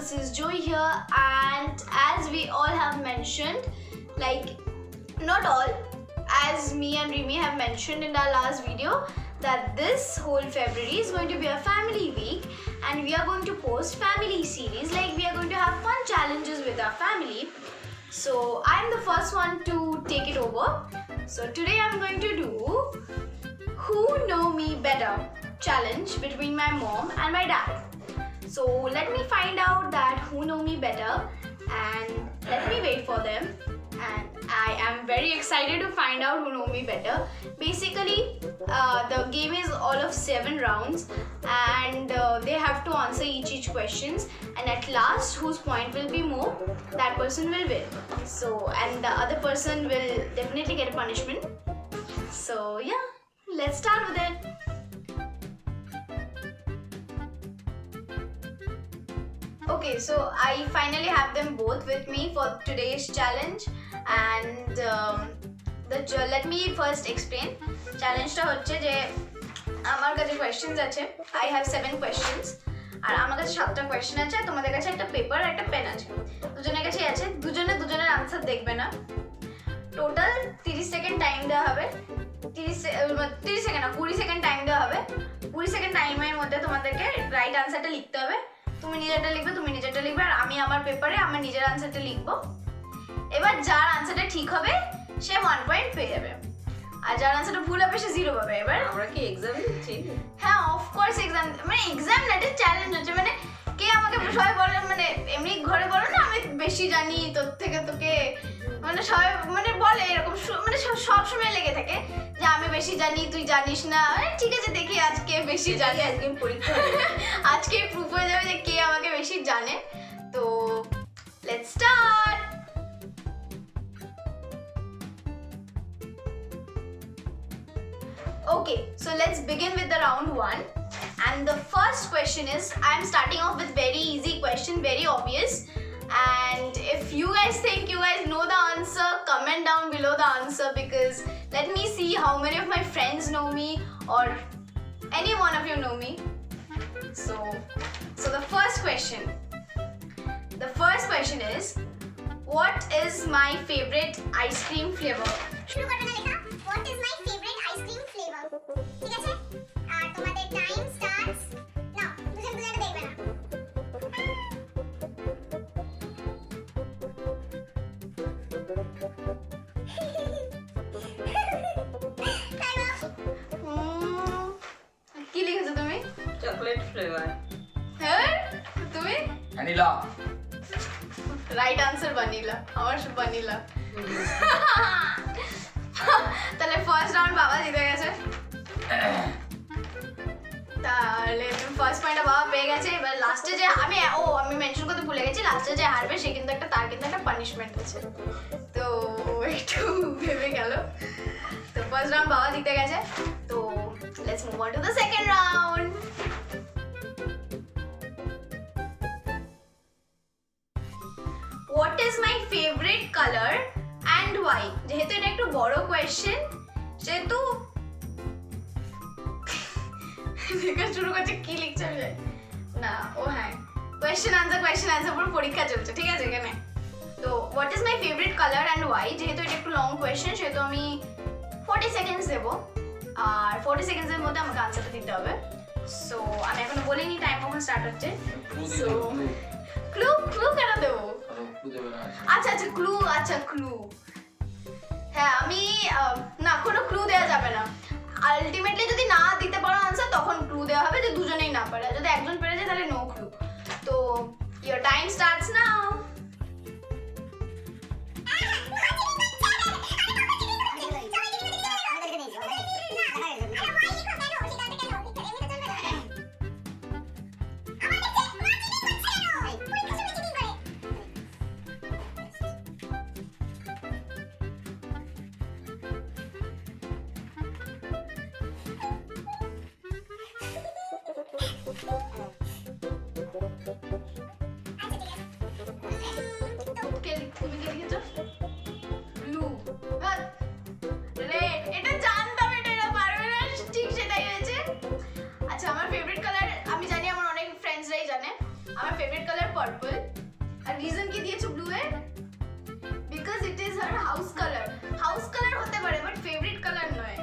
this is Joy here, and as we all have mentioned, like not all, as me and Rimi have mentioned in our last video, that this whole February is going to be a family week and we are going to post family series, like we are going to have fun challenges with our family. So I'm the first one to take it over. So today I'm going to do Who Know Me Better challenge between my mom and my dad. So let me find out that who know me better, and let me wait for them. And I am very excited to find out who know me better. Basically, the game is all of 7 rounds, and they have to answer each questions. And at last, whose point will be more, that person will win. So, and the other person will definitely get a punishment. So yeah, let's start with it. Okay, so I finally have them both with me for today's challenge, and let me first explain. Challenge টা হচ্ছে যে আমার কাছে questions আছে. I have 7 questions. আর আমার কাছে 7টা question আছে, আর তোমাদের কাছে একটা পেপার আর একটা পেন আছে. দুজনের কাছেই আছে. দুজনের আনসার দেখবে না. টোটাল 30 সেকেন্ড টাইম দেওয়া হবে. 30 সেকেন্ড না, 20 সেকেন্ড টাইম দেওয়া হবে. 20 সেকেন্ড টাইমের মধ্যে তোমাদেরকে রাইট আনসারটা লিখতে হবে. তুমি নিজেরটা লিখবে আর আমি আমার পেপারে আমার নিজের আনসারটা লিখবো. এবার যার আনসারটা ঠিক হবে সে 1 পয়েন্ট পেয়ে যাবে, আর যার আনসারটা ভুল হবে সে 0 পাবে. এবার আমরা কি এক্সাম দিচ্ছি? হ্যাঁ, অফ কোর্স এক্সাম, মানে এক্সাম না, এটা চ্যালেঞ্জ হচ্ছে. মানে কে আমাকে সবাই বলে, মানে এমনি ঘরে বলো না আমি বেশি জানি তোর থেকে, তোকে মানে সবাই মানে বলে এরকম, মানে সব সময় লেগে থাকে যে আমি বেশি জানি তুই জানিস না. ঠিক আছে, দেখি আজকে বেশি জানি, আজকে পরীক্ষা আজকে প্রুফ হয়ে যাবে যে কে আমাকে বেশি জানে. তো let's start. Okay, so let's begin with the round 1. And the first question is, I'm starting off with very easy question, very obvious. And if you guys think you guys know the answer, comment down below the answer, because let me see how many of my friends know me, or any one of you know me. So the first question is, what is my favorite ice cream flavor? শুরু করবে না লেখা, what is my favorite ice cream flavor? ঠিক আছে, আর তোমাদের time starts now. দুজন দেখবে না. কি লিখেছো তুমি? Chocolate flavour. হ্যাঁ, তুমি? ভ্যানিলা। Right answer vanilla. আমার সব ভ্যানিলা. তাহলে ফার্স্ট রাউন্ড বাবা জিতে গেছে. তাহলে ফার্স্ট পয়েন্টটা বাবা পেয়ে গেছে. এবার লাস্টে যে আমি মেনশন করতে ভুলে গেছি, লাস্টে যে হারবে সে কিন্তু তার কিন্তু একটা পানিশমেন্ট আছে. তো একটু ভেবে গেল. তো ফার্স্ট রাউন্ড বাবা জিতে গেছে. তো let's move on to the second round. What is my favorite color and why? যেহেতু এটা একটু বড় কোয়েশ্চেন, সেহেতু দেখা শুরু করছে কি লিখছে আমি জানি না. ও হ্যাঁ, কোয়েশ্চেন আনসার পুরো পরীক্ষা চলছে, ঠিক আছে এখানে. তো what is my favourite colour and why, যেহেতু এটা একটু লং কোয়েশ্চেন সেহেতু আমি 40 সেকেন্ডস দেবো, আর 40 সেকেন্ডসের মধ্যে আমাকে আনসারটা দিতে হবে. সো আমি এখনো বলিনি টাইম কখন স্টার্ট হচ্ছে. সো ক্লু কেন দেবো? আচ্ছা ক্লু. হ্যাঁ, আমি না, কোনো ক্লু দেওয়া যাবে না. আলটিমেটলি যদি না দিতে পারো আনসার তখন ক্লু দেওয়া হবে, যে দুজনেই না পারে. যদি একজন পেরে যায় তাহলে নো ক্লু. তো ইয়োর টাইম স্টার্টস নাও. তুমি কি লিখেছো? ব্লু. রেড. এটা জানতাম, এটা পারবে না, ঠিক সেটাই হয়েছে. আচ্ছা, আমার ফেভারিট কালার আমি জানি, আমার অনেক ফ্রেন্ডসরাই জানে. আমার ফেভারিট কালার পার্পল। আর রিজন কি দিয়েছো ব্লু এর? Because it is her house colour. House colour হতে পারে বাট ফেভারিট কালার নয়।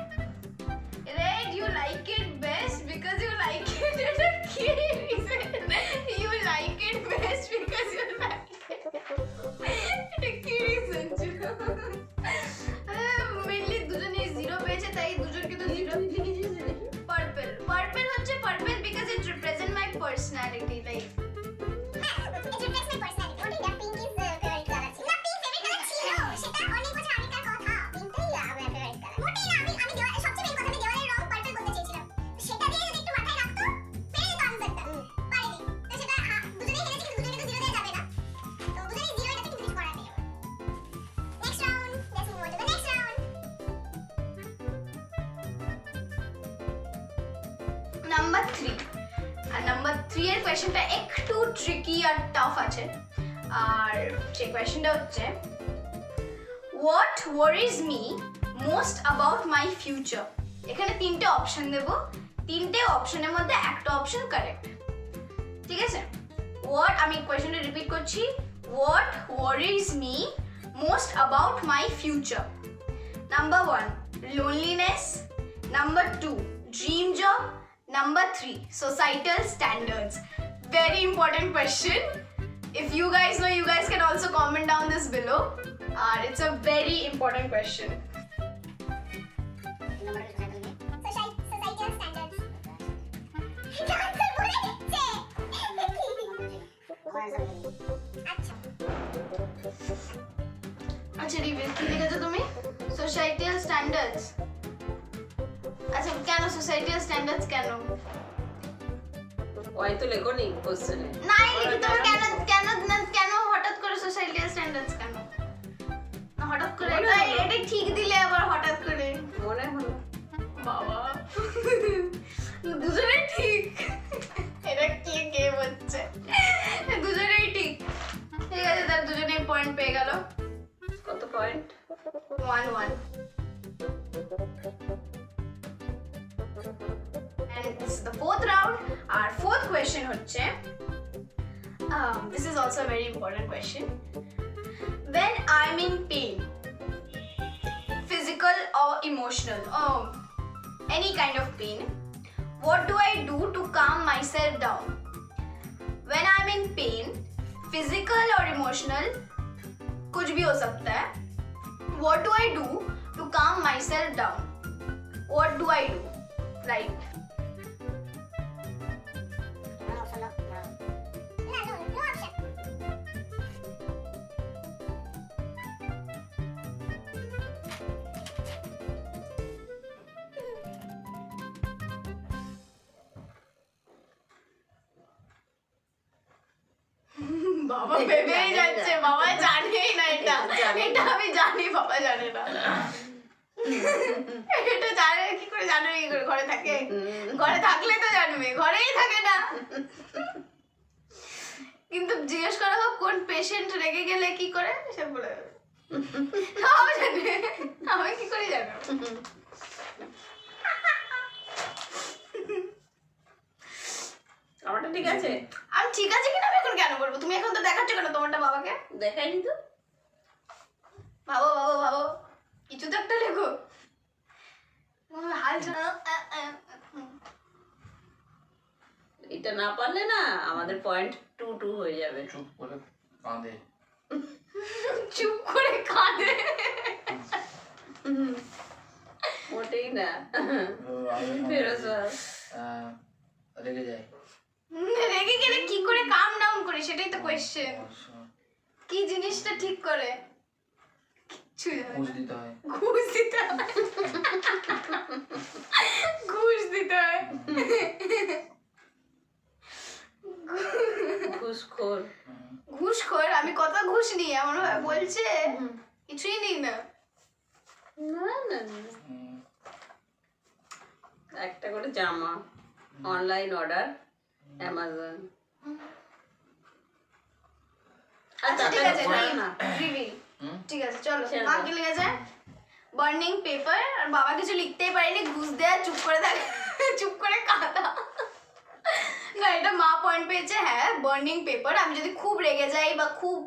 Red you like it best because you like it. এটা কি reason? You like it best because you like it. এটা কি রিজন? মেইনলি দুজনেই 0 পেয়েছে, তাই দুজনকে তো 0 লিখেছিস। পার্পল, পার্পল হচ্ছে purple because it represent my personality. Like It reflects my personality. ওটাই না, pink is favorite color ছিল। না, pink favorite color ছিল। সেটা অনেক বছর আগেকার কথা। পিঙ্কটাই আমার favorite color। মোটেই না, আমি দেওয়ালে সবচেয়ে main কথা, আমি দেওয়ালের রং purple করতে চেয়েছিলাম। সেটা দিয়ে যদি একটু মাথায় রাখতো, পেরে যেত answer-টা। পারিনি। তো সেটা দুজনেই হেরেছি, কিন্তু দুজনে তো 0 দেওয়া যাবে না। তো দুজনেই 0, এটাতে কিছু করার নেই আমার। Next round. Let's move on to the next round. Number 3। আর নাম্বার 3 এর কোয়েশ্চেনটা একটু ট্রিকি আর টাফ আছে। আর সেই কোয়েশ্চেনটা হচ্ছে what worries me most about my future. এখানে 3টে অপশন দেব, 3টে অপশনের মধ্যে একটা অপশন কারেক্ট। ঠিক আছে? হোয়াট, আমি কোয়েশ্চেনটা রিপিট করছি, what worries me most about my future. Number 1 loneliness, number 2 dream job, number 3 societal standards. Very important question. If you guys know, you guys can also comment down this below. It's a very important question. Societal standards. এটা answer বলে দিচ্ছে। আচ্ছা review কি লিখেছো তুমি? societal standards। আচ্ছা কেন societal standards কেন? ওই তো লেখনি কোশ্চেনে। নাই লিখি তো কেন কেন কেন হঠাৎ করে সোসাইটাল স্ট্যান্ডার্ডস কেন? না হঠাৎ করে এটা ঠিক দিলে আবার হঠাৎ করে মনে হলো বাবা দুজনে ঠিক। এটা কি গেম হচ্ছে? দুজনেই ঠিক। ঠিক আছে, তার দুজনেই পয়েন্ট পেয়ে গেল। কত point? 1-1. And this is the 4th round. Our 4th question হচ্ছে this is also a very important question. When I'm in pain, physical or emotional, or any kind of pain, what do I do to calm myself down? When I'm in pain, physical or emotional, कुछ भी हो सकता है. What do I do to calm myself down? What do I do? Right. বাবা ভেবেই যাচ্ছে, বাবা জানেই না এটা। এটা আমি জানি বাবা জানে না। এটা জানে কি করে, জানবে কি করে? ঘরে থাকে, ঘরে থাকলে তো জানবে, ঘরেই থাকে না। কিন্তু জিজ্ঞেস করা হোক কোন পেশেন্ট রেগে গেলে কি করে, সে বলে দেবে। আমি জানি, আমি কি করে জানো? আমারটা ঠিক আছে? আমি ঠিক আছে কিনা আমি এখন কেন বলবো? তুমি এখন তো দেখাচ্ছ কেন তোমারটা বাবাকে? দেখাইনি তো। ভাবো ভাবো ভাবো, কিছু তো একটা লেখো। হাল এটা না পারলে না আমাদের পয়েন্ট 2-2 হয়ে যাবে। চুপ করে কাঁদে। চুপ করে কাঁদে। মোটেই না। ফেরোজ রেগে যায়। রেগে গেলে কি করে কাম ডাউন করি সেটাই তো কোয়েশ্চেন। কি জিনিসটা ঠিক করে? কিচ্ছু জানি ঘুষ না। দিতে হয়। ঘুষ দিতে হয়। ঘুষ দিতে হয়। ঘুষখোর। ঘুষখোর? আমি কত ঘুষ নিই এমন ভাবে বলছে? কিছুই নিই না। না না না। একটা করে জামা অনলাইন অর্ডার অ্যামাজন। আচ্ছা ঠিক আছে, না রিভিল। ঠিক আছে চলো, ছেড়ে মা দাও। কি লিখেছে? Burning paper. আর বাবা কিছু লিখতেই পারেনি, ঘুষ দেয়া, চুপ করে থাকে, চুপ করে কাঁদা। না এটা মা পয়েন্ট পেয়েছে, হ্যাঁ বার্নিং পেপার। আমি যদি খুব রেগে যাই বা খুব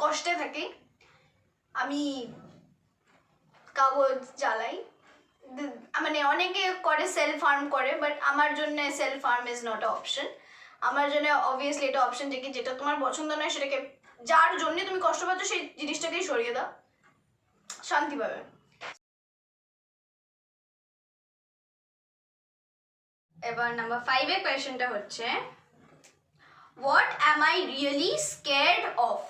কষ্টে থাকি আমি কাগজ জ্বালাই। মানে অনেকে করে সেলফ হার্ম করে, বাট আমার জন্য self harm is not a option. আমার জন্য অবভিয়াসলি এটা অপশন যে কি যেটা তোমার পছন্দ নয় সেটাকে, যার জন্য তুমি কষ্ট পাচ্ছ সেই জিনিসটাকেই সরিয়ে দাও, শান্তি পাবে। এবার নাম্বার 5 এর কোয়েশ্চেনটা হচ্ছে what am I really scared of?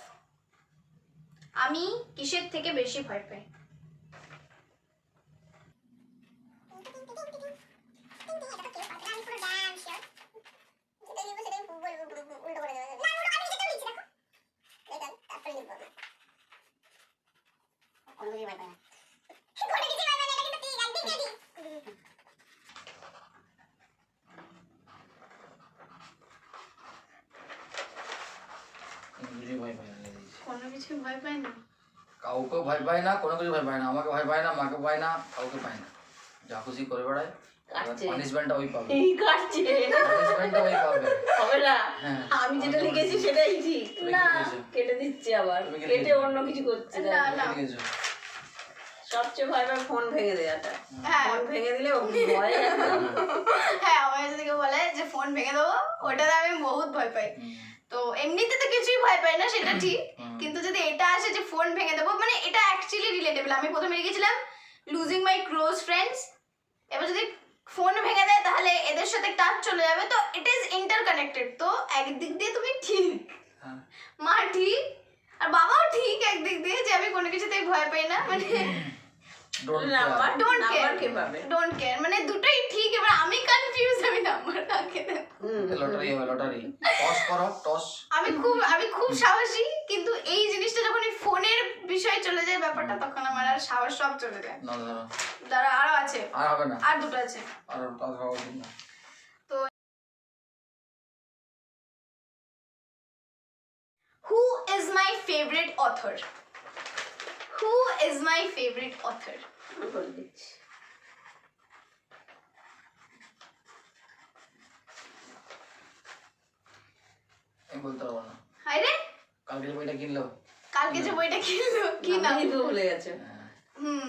আমি কিসের থেকে বেশি ভয় পাই? কিছুই ভয় পায় না, লেগে দিয়েছি। কোনো কিছু ভয় পাই না। কাউকে ভয় পায় না, কোনো কিছু ভয় পায় না। আমাকে ভয় পায় না, মাকে পায় না, কাউকে পায় না। যা খুশি করে বেড়ায়, কাটছে। পানিশমেন্টটা ওই পাবে। এই কাটছে পানিশমেন্টটা ওই পাবে। হবে না। হ্যাঁ। আমি যেটা লিখেছি সেটাই ঠিক। তুমি কি না লিখেছো? কেটে দিচ্ছে আবার, তুমি কি কেটে লিখেছো? অন্য কিছু করছে। না, না। ঠিক আছে। সবচেয়ে ভয় পায় ফোন ভেঙে দেওয়াটা। হ্যাঁ। ফোন ভেঙে দিলে ও ভয় একদম। হ্যাঁ আমার যদি কেউ বলে যে ফোন ভেঙে দেবো, ওটাতে আমি বহুত ভয় পাই। তো এমনিতে তো কিছুই ভয় পাই না, সেটা ঠিক। কিন্তু যদি এটা আসে যে ফোন ভেঙে দেবো, মানে এটা অ্যাকচুয়ালি রিলেটেবল। আমি প্রথমে লিখেছিলাম লুজিং মাই ক্লোজ ফ্রেন্ডস। এবার যদি ফোন ভেঙে দেয় তাহলে এদের সাথে টাচ চলে যাবে, তো ইট ইজ ইন্টারকানেক্টেড। তো একদিক দিয়ে তুমি ঠিক, হ্যাঁ। মা ঠিক আর বাবাও ঠিক একদিক দিয়ে, যে আমি কোনো কিছুতেই ভয় পাই না। মানে Don't number care. Don't number K care, পাবে? ডোন্ট কেয়ার, মানে দুটোই ঠিক। এবার আমি কনফিউজ, আমি নাম্বার কাকে দেব। লটারি হবে, লটারি। টস করো, টস। আমি খুব সাহসী, কিন্তু এই জিনিসটা যখন এই ফোনের বিষয় চলে যায় ব্যাপারটা, তখন আমার আর সাহস সব চলে যায়। না ধরো। যারা আরো আছে, আর হবে না। আর দুটো আছে। আর টস হওয়া উচিত না। Who is my favorite author? Who is my favorite author? আমি বলে দিচ্ছি। আমি বলতে পারবো না। আরে কালকে যে বইটা কিনলো, কালকে যে বইটা কিনলো কি নাম? আমি তো ভুলে গেছে। হুম,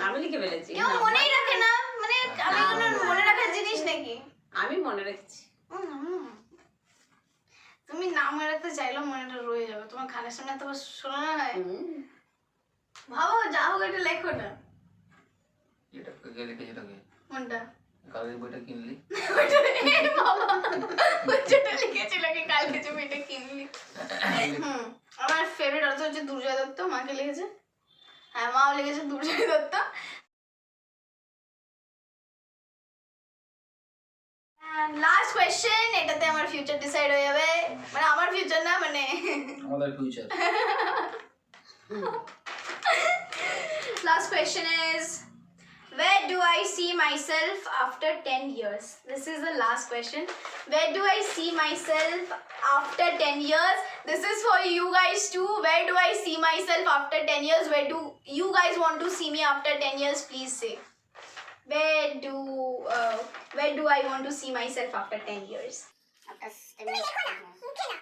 আমি লিখে ফেলেছি। কেউ মনেই রাখে না, মানে আমি কোনো মনে রাখার জিনিস নাকি? আমি মনে রেখেছি। তুমি নাম মনে রাখতে চাইলেও মনেটা রয়ে যাবে। তোমার খানের সামনে তো শোনা না হয়। ভাবো যা হোক এটা লেখো না। এটা কে লিখেছে? এটাকে কোনটা? কালকে বইটা কিনলি? বাবা যেটা লিখেছিল কি কালকে যে বইটা কিনলি। আমার ফেভারিট অথর হচ্ছে দুর্জয় দত্ত। মাকে লিখেছে, হ্যাঁ মাও লিখেছে দুর্জয় দত্ত। লাস্ট কোয়েশ্চেন, এটাতে আমার ফিউচার ডিসাইড হয়ে যাবে। মানে আমার ফিউচার না, মানে আমাদের future. last question is where do I see myself after 10 years? This is the last question. Where do I see myself after 10 years? This is for you guys too. Where do I see myself after 10 years? Where do you guys want to see me after 10 years? Please say. Where do I want to see myself after 10 years? তুমি লেখো না, মুখে না।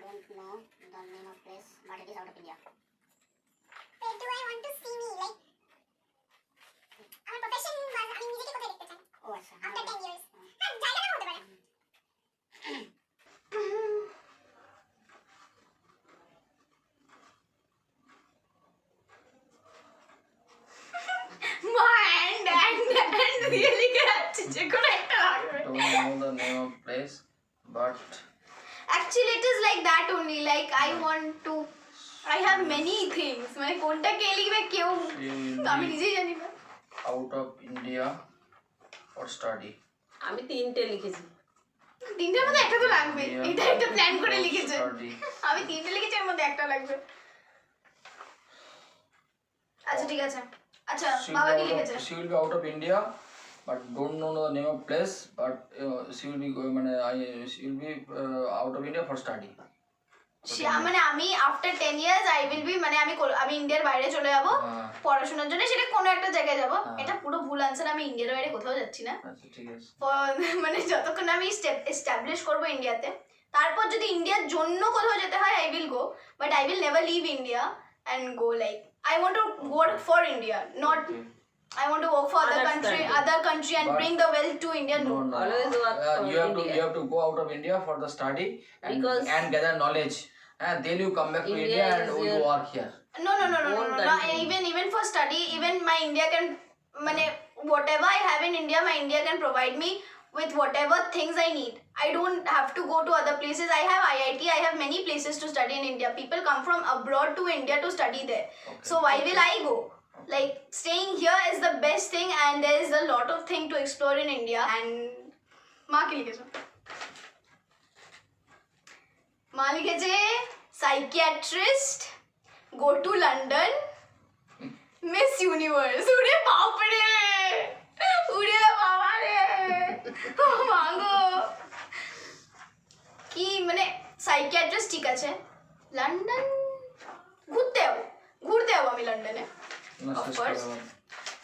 Don't know the name of place, but it is out of India. Where do I want to see me? Like, আমার profession was, আমি নিজেকে কোথায় দেখতে চাই? Oh, আচ্ছা। After 10 years. হ্যাঁ, জায়গাটা হতে পারে। and really যাচ্ছে যে কোনো একটা লাগবে। Don't know the name of place, but Actually it is like that only, like I want to, I have many things, মানে কোনটা কে লিখবে কেউ, you will আমি be নিজেই জানি না। out of India for study. আমি 3টে লিখেছি। তিনটার মধ্যে একটা তো লাগবে, India এটা একটা প্ল্যান করে for লিখেছে। study. আমি তিনটে লিখেছি, এর মধ্যে একটা লাগবে। আচ্ছা ঠিক আছে, আচ্ছা বাবা কি লিখেছে? She will be out of India, but don't know the name of place, but she will be she will be out of India for study. মানে আমি after 10 years I will be মানে আমি ইন্ডিয়ার বাইরে চলে যাব হ্যাঁ। পড়াশোনার জন্য, সেটা কোনো একটা জায়গায় যাব। হ্যাঁ। এটা পুরো ভুল আনসার, আমি ইন্ডিয়ার বাইরে কোথাও যাচ্ছি না। আচ্ছা ঠিক আছে। মানে যতক্ষণ আমি এস্টাবলিশ করবো ইন্ডিয়াতে, তারপর যদি ইন্ডিয়ার জন্য কোথাও যেতে হয় I will go, but I will never leave India and go like I want to work for India, not I want to work for Other other country and But- bring the wealth to India. No. Always work for you have to India. you have to go out of India for the study Because- and gather knowledge, and then you come back to India India and is we your- work here. No, Own no. country. Even for study, even my India can, mane, whatever I have in India, my India can provide me with whatever things I need. I don't have to go to other places. I have IIT, I have many places to study in India. People come from abroad to India to study there. So why will I go? Like, staying here is the best thing, and there is a lot of thing to explore in India. And Ma ki likhe Ma likhe psychiatrist, go to London, Miss Universe. Ure baap re, ure baba re, mango ki mane psychiatrist ঠিক আছে, London ঘুরতে যাবো আমি লন্ডনে। No, Of শেষ course. করে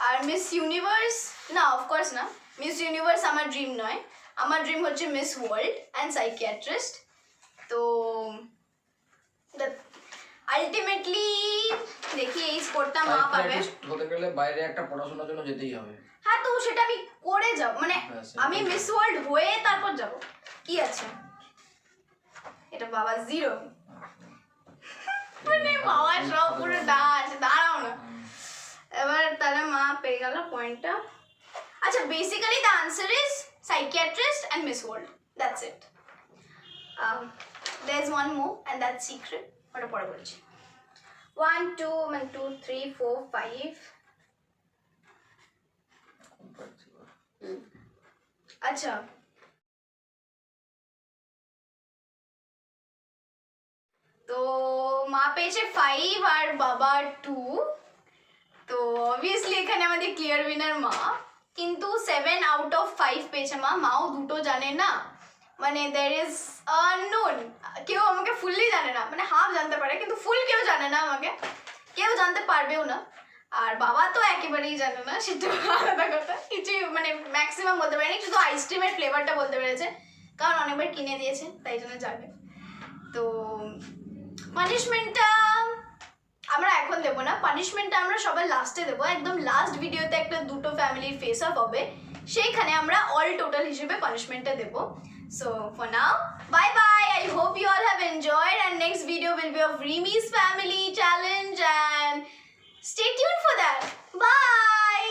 আর miss universe না, of course না, মিস ইউনিভার্স আমার ড্রিম নয়, আমার ড্রিম হচ্ছে মিস ওয়ার্ল্ড অ্যান্ড সাইকিয়াট্রিস্ট। তো আলটিমেটলি দেখি এই স্পোর্টটা মা পাবে। Psychiatrist হতে গেলে বাইরে একটা পড়াশোনার জন্য যেতেই হবে। হ্যাঁ, তো সেটা আমি করে যাব, মানে ব্যাস, আমি মিস ওয়ার্ল্ড হয়ে তারপর যাব, কি আছে এটা বাবা জিরো, মানে বাবা সব পুরো দাঁড়াও না। এবার তাহলে মা পেয়ে গেল পয়েন্টটা। আচ্ছা, basically the answer is psychiatrist and Miss World, that's it. There is one more and that's secret, ওটা পরে বলছি। 1 2 2 3 4 5। আচ্ছা, তো মা পেয়েছে 5 আর বাবা 2, তো অবভিয়াসলি এখানে আমাদের ক্লিয়ার উইনার মা। কিন্তু 7 আউট অফ 5 পেয়েছে মা, মাও দুটো জানে না, মানে দের ইজ আননোন, কেউ আমাকে ফুললি জানে না, মানে হাফ জানতে পারে কিন্তু ফুল কেউ জানে না আমাকে, কেউ জানতে পারবেও না। আর বাবা তো একেবারেই জানে না, সেটা আলাদা কথা, কিছু মানে ম্যাক্সিমাম বলতে পারেনি, শুধু আইসক্রিমের ফ্লেভারটা বলতে পেরেছে, কারণ অনেকবার কিনে দিয়েছে তাই জন্য জানে। তো পানিশমেন্টটা আমরা এখন দেবো না, পানিশমেন্টটা আমরা সবার লাস্টে দেবো, একদম লাস্ট ভিডিওতে একটা দুটো ফ্যামিলির ফেস অফ হবে, সেইখানে আমরা অল টোটাল হিসেবে পানিশমেন্টটা দেবো। So for now, bye bye. I hope you all have enjoyed, and next video will be of Reemi's family challenge, and stay tuned for that. Bye.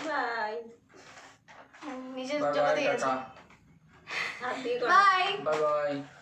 Bye. নিজের Bye জগতে bye, গেছে। tata. হাত দিয়ে করো। Bye. Bye bye.